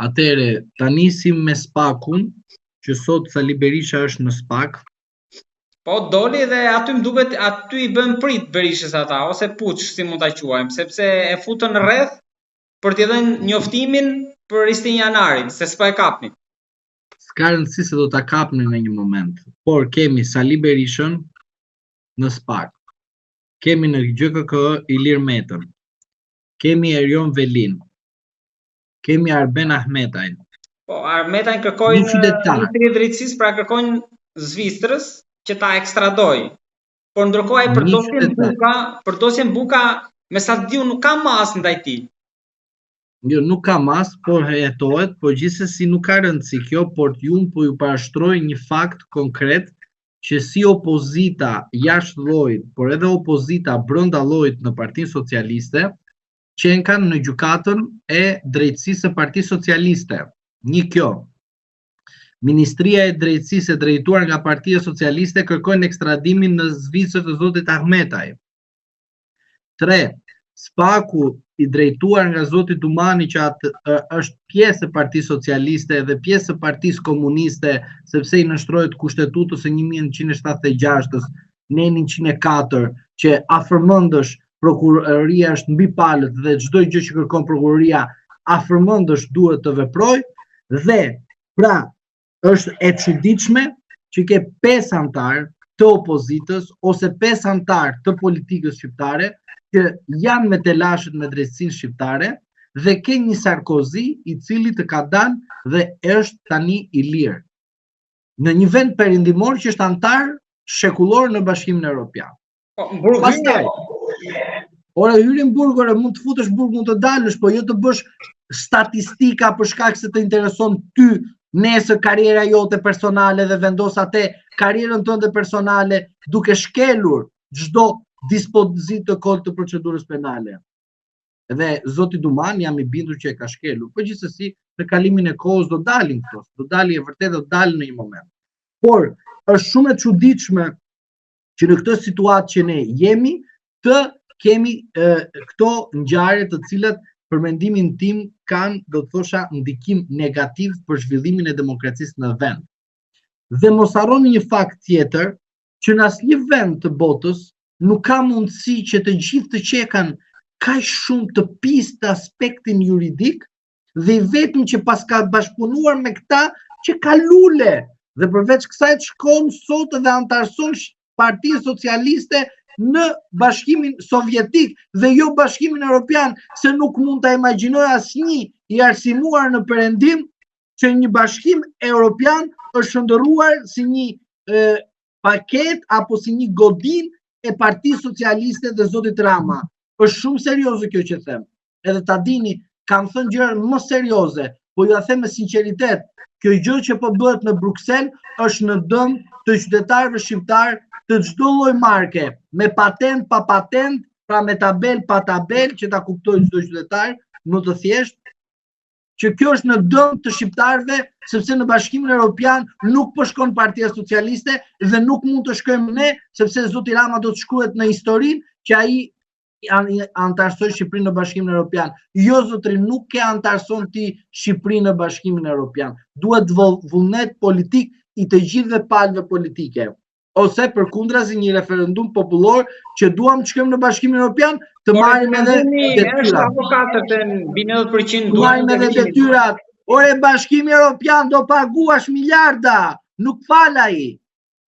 Atëre, ta nisim me SPAK-un, që sot Sali Berisha është në SPAK. Po doli dhe aty më duket aty i bën prit Berishës ata ose puç si mund ta quajmë, sepse e futën rreth për t'i dhënë njoftimin për 20 janarin, se s'po e kapnin. S'ka rëndësi se do ta kapnin në një moment, por kemi Sali Berishën në SPAK. Kemi në GKK Ilir Metën. Kemi Erion Velin. Kemi Arben Ahmetajn. Po Ahmetajn kërkojnë Ministri i Drejtësisë, pra kërkojnë Zvicrës që ta ekstradoj. Por ndërkohë ai për dosjen Buka, me sa të diu nuk ka mas ndaj tij. Jo, nuk ka mas, por hetohet, por gjithsesi nuk ka rëndësi kjo, por unë po ju parashtroj një fakt konkret që si opozita jashtë llojit, por edhe opozita brenda llojit në Partinë Socialiste, që kanë në gjykatën e drejtësisë së Partisë Socialiste. Një kjo. Ministria e Drejtësisë e drejtuar nga Partia Socialiste kërkojnë ekstradimin në Zvicër të zotit Ahmetaj. 3. SPAK-u i drejtuar nga zoti Dumani, që është pjesë e Partisë Socialiste dhe pjesë e Partisë Komuniste, sepse i nështrohet Kushtetutës së 1976-ës në 104, që afërmendësh prokuroria është mbi palët dhe çdo gjë që kërkon prokuroria afërmendësh duhet të veprojë, dhe pra është e çuditshme që ke 5 antar të opozitës ose 5 antar të politikës shqiptare që janë me telashet me drejtsinë shqiptare dhe ke një Sarkozy i cili të ka dalë dhe është tani i lirë në një vend perëndimor që është antar shekullor në Bashkimin Evropian. Pastaj, ora hyrin burg, ora mund të futesh burg, mund të dalësh, po jo të bësh statistika për shkak se të intereson ty nesër karriera jote personale dhe vendos atë karrierën tënde personale duke shkelur çdo dispozit të kodit të procedurës penale. Dhe zoti Duman jam i bindur që e ka shkelur, por gjithsesi në kalimin e kohës do dalin këto, do dalin e vërtet, do dalin në një moment. Por është shumë e çuditshme që në këtë situatë që ne jemi të kemi këto ngjarje të cilat për mendimin tim kanë, do të thosha, ndikim negativ për zhvillimin e demokracisë në vend. Dhe mos harroni një fakt tjetër, që në asnjë vend të botës nuk ka mundësi që të gjithë të qekan kaq shumë të pisë të aspektin juridik, dhe i vetëm që pas ka bashkëpunuar me këta që ka lule, dhe përveç kësaj të shkon sot dhe antarëson Partinë Socialiste në Bashkimin Sovjetik dhe jo Bashkimin Evropian, se nuk mund ta imagjinoj asnjë i arsimuar në perëndim që një Bashkim Evropian është shndërruar si një paket apo si një godin e Partisë Socialiste dhe zotit Rama. Është shumë serioze kjo që them. Edhe ta dini, kam thënë gjëra më serioze, po ju a them me sinqeritet, kjo gjë që po bëhet në Bruksel është në dëm të qytetarëve shqiptar të çdo lloj marke, me patent, pa patent, pra me tabel, pa tabel, që ta kuptojë çdo qytetar, më të thjeshtë, që kjo është në dëm të shqiptarëve, sepse në Bashkimin Evropian nuk po shkon Partia Socialiste dhe nuk mund të shkojmë ne, sepse zoti Rama do të shkruhet në historinë që ai antarësoj Shqipërinë në Bashkimin Evropian. Jo zotri, nuk ke antarëson ti Shqipërinë në Bashkimin Evropian. Duhet vullnet politik i të gjithëve palëve politike. Ose përkundrazi një referendum popullor që duam të shkojmë në Bashkimin Evropian, të marrim edhe detyrat. Të marrim edhe detyrat. Ore, Bashkimi Evropian do paguash miliarda, nuk fal ai.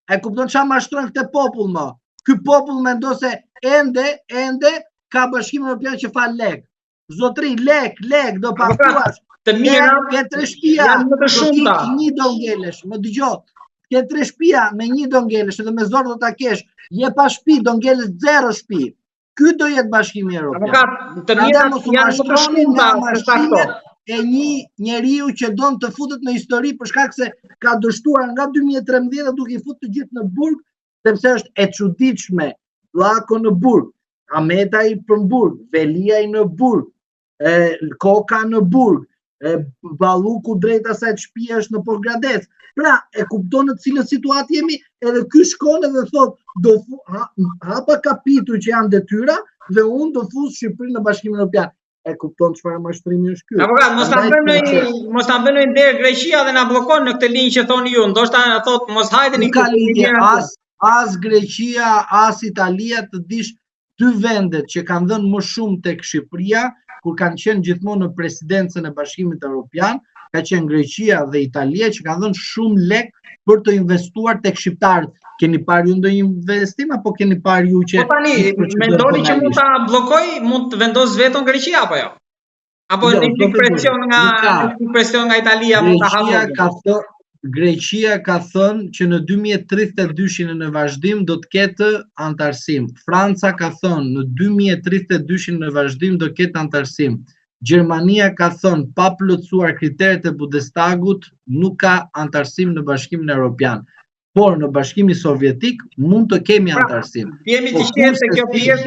E kupton çfarë mashtron këtë popull më? Ky popull mendon se ende ka Bashkimin Evropian që fal lek. Zotri, lek do paguash. Të mira, ke 3 shtëpia, një do ngelesh, më dëgjoj. Ke 3 shtëpia me një do ngelesh dhe me zor do ta kesh. Je pa shtëpi, do ngelesh 0 shtëpi. Ky do jetë Bashkimi Evropian. Të mira janë më të shumta se këto. E një njeriu që don të futet në histori për shkak se ka dështuar nga 2013 duke i futur të gjithë në burg, sepse është e çuditshme. Llako në burg, Ahmetaj në burg, Veliaj në burg, Koka në burg, Balluku drejt asaj shtëpia është në Pogradec. Pra, e kupton në cilën situatë jemi, edhe ky shkon edhe thot, do hapa kapitull që janë detyra dhe unë do fus Shqipërinë në Bashkimin Evropian. e kupton çfarë mashtrimi është ky. Avokat, mos ta bëni nder Greqia dhe na bllokon në këtë linjë që thoni ju. Ndoshta na thot mos hajdeni ka linjë as Greqia, as Italia, të dish dy vendet që kanë dhënë më shumë tek Shqipëria, kur kanë qenë gjithmonë në presidencën e Bashkimit Evropian, ka qenë Greqia dhe Italia që kanë dhënë shumë lek për të investuar tek shqiptarët. Keni parë ju ndonjë investim apo keni parë ju që... Po tani, mendoni që mund ta bllokoj, mund të vendos veton Greqia apo jo? Apo një presion nga Italia mund ta hapë? Greqia ka thënë që në 2032 në vazhdim do të ketë antarësim. Franca ka thënë në 2032 në vazhdim do të ketë antarësim. Gjermania ka thënë pa plotësuar kriteret e Bundestagut nuk ka antarësim në Bashkimin Evropian. Por në Bashkimin Sovjetik mund të kemi antarësim. Jemi të qenë se kjo pjesë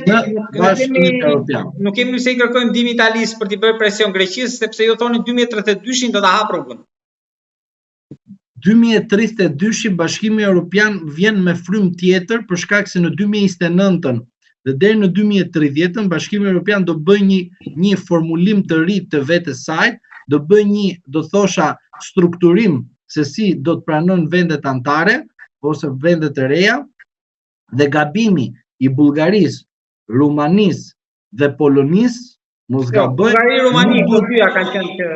nuk kemi pse i kërkojmë ndihmë Italisë për t'i bërë presion Greqisë, sepse ju thoni 2032 do ta hap rrugën. 2032 Bashkimi Evropian vjen me frym tjetër për shkak se në 2029 dhe deri në 2030 Bashkimi Evropian do bëjë një formulim të ri të vetes saj, do bëjë një, do thosha, strukturim se si do të pranon vendet anëtare ose vendet e reja, dhe gabimi i Bullgarisë, Rumanisë dhe Polonisë, mos gaboj. Bullgari, Rumani, po dyja kanë qenë që...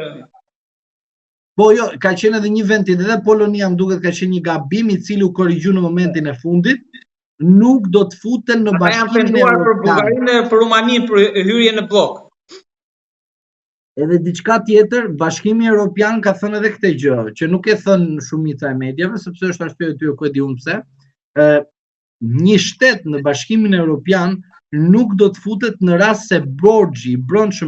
Po jo, ka qenë edhe një vend tjetër, dhe Polonia më duket ka qenë një gabim i cili u korrigju në momentin e fundit, nuk do të futen në Bashkimin Evropian. Për Bullgarinë dhe për Rumaninë për hyrje në blok. Edhe diçka tjetër, Bashkimi Evropian ka thënë edhe këtë gjë, që nuk e thënë shumica e mediave, sepse është arsye e tyre ku e di unë pse. Një shtet në Bashkimin Evropian nuk do të futet në rast se borxhi i brendshëm